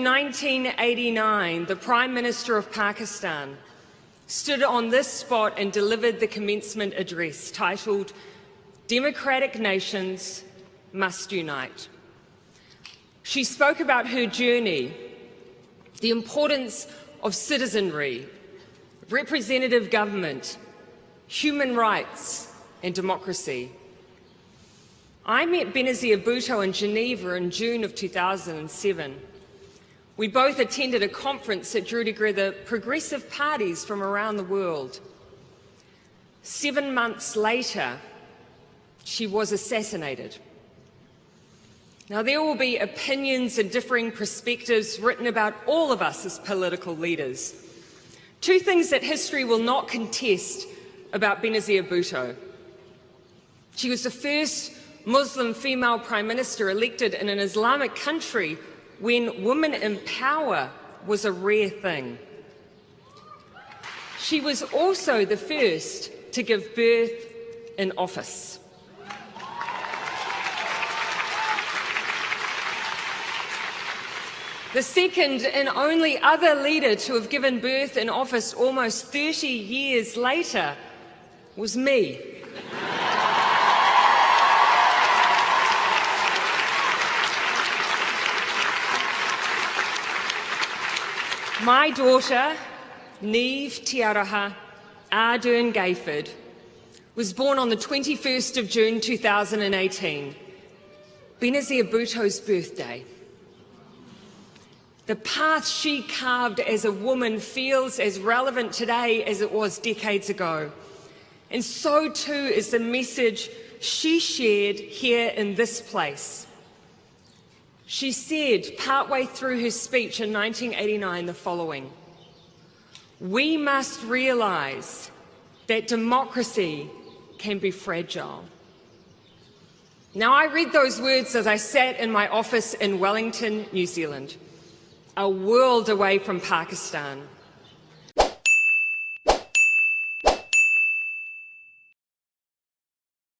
1989, the Prime Minister of Pakistan stood on this spot and delivered the commencement address titled, "Democratic Nations Must Unite." She spoke about her journey, the importance of citizenry, representative government, human rights, and democracy. I met Benazir Bhutto in Geneva in June of 2007. We both attended a conference that drew together progressive parties from around the world. 7 months later, she was assassinated. Now, there will be opinions and differing perspectives written about all of us as political leaders. Two things that history will not contest about Benazir Bhutto. She was the first Muslim female Prime Minister elected in an Islamic country when women in power was a rare thing. She was also the first to give birth in office. The second and only other leader to have given birth in office almost 30 years later was me. My daughter, Neve Tiaraha Ardern Gayford, was born on the 21st of June 2018, Benazir Bhutto's birthday. The path she carved as a woman feels as relevant today as it was decades ago. And so too is the message she shared here in this place. She said, partway through her speech in 1989, the following: "We must realise that democracy can be fragile." Now, I read those words as I sat in my office in Wellington, New Zealand, a world away from Pakistan.